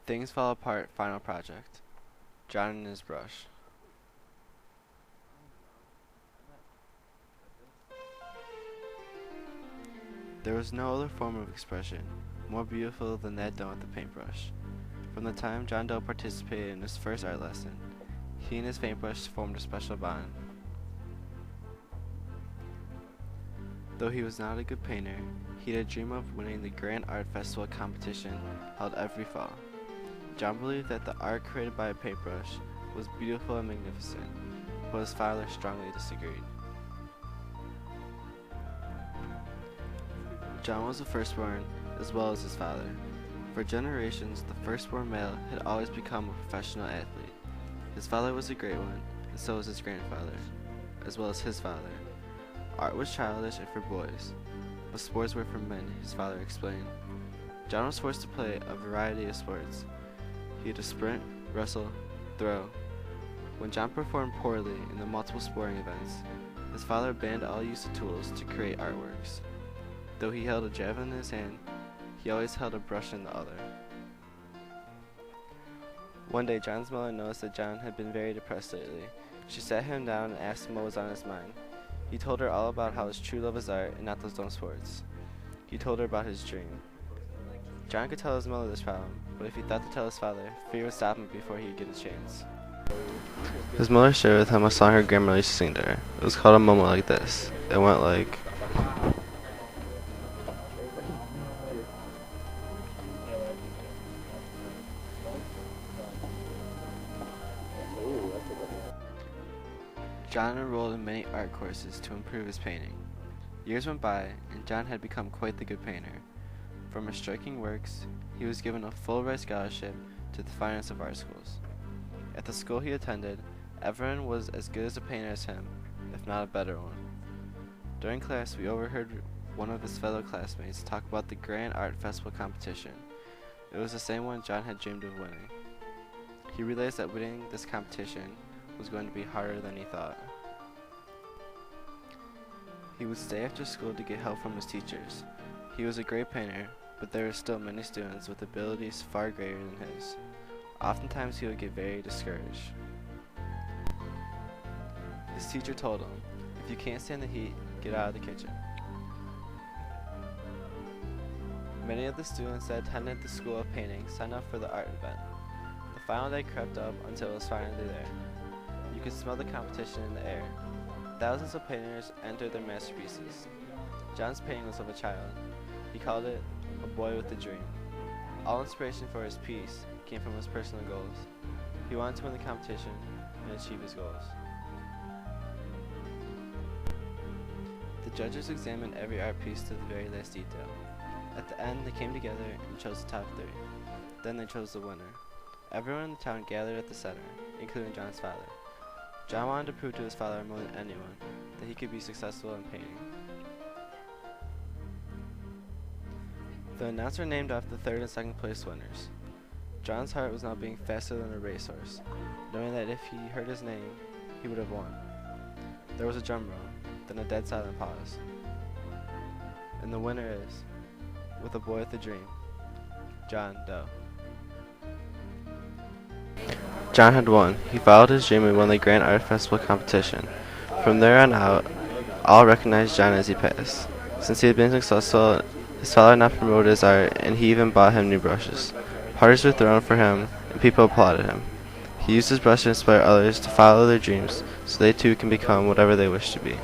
Things Fall Apart final project. John and his brush. There was no other form of expression more beautiful than that done with the paintbrush. From the time John Doe participated in his first art lesson, he and his paintbrush formed a special bond. Though he was not a good painter, he had a dream of winning the Grand Art Festival competition held every fall. John believed that the art created by a paintbrush was beautiful and magnificent, but his father strongly disagreed. John was the firstborn, as well as his father. For generations, the firstborn male had always become a professional athlete. His father was a great one, and so was his grandfather, as well as his father. Art was childish and for boys, but sports were for men, his father explained. John was forced to play a variety of sports. He had to sprint, wrestle, throw. When John performed poorly in the multiple sporting events, his father banned all use of tools to create artworks. Though he held a javelin in his hand, he always held a brush in the other. One day, John's mother noticed that John had been very depressed lately. She sat him down and asked him what was on his mind. He told her all about how his true love is art and not those dumb sports. He told her about his dream. John could tell his mother this problem, but if he thought to tell his father, fear would stop him before he could get a chance. His mother shared with him a song her grandmother used to sing to her. It was called A Moment Like This. It went like... John enrolled in many art courses to improve his painting. Years went by, and John had become quite the good painter. From his striking works, he was given a full-ride scholarship to the finest of art schools. At the school he attended, everyone was as good as a painter as him, if not a better one. During class, we overheard one of his fellow classmates talk about the Grand Art Festival competition. It was the same one John had dreamed of winning. He realized that winning this competition was going to be harder than he thought. He would stay after school to get help from his teachers. He was a great painter, but there were still many students with abilities far greater than his. Oftentimes he would get very discouraged. His teacher told him, "If you can't stand the heat, get out of the kitchen." Many of the students that attended the School of Painting signed up for the art event. The final day crept up until it was finally there. You could smell the competition in the air. Thousands of painters entered their masterpieces. John's painting was of a child. He called it A Boy with a Dream. All inspiration for his piece came from his personal goals. He wanted to win the competition and achieve his goals. The judges examined every art piece to the very last detail. At the end, they came together and chose the top 3. Then they chose the winner. Everyone in the town gathered at the center, including John's father. John wanted to prove to his father more than anyone that he could be successful in painting. The announcer named off the 3rd and 2nd place winners. John's heart was now beating faster than a racehorse, knowing that if he heard his name, he would have won. There was a drum roll, then a dead silent pause. And the winner is, with A Boy with a Dream, John Doe. John had won. He followed his dream and won the Grand Art Festival competition. From there on out, all recognized John as he passed. Since he had been successful, his father now promoted his art, and he even bought him new brushes. Parties were thrown for him, and people applauded him. He used his brush to inspire others to follow their dreams, so they too can become whatever they wish to be.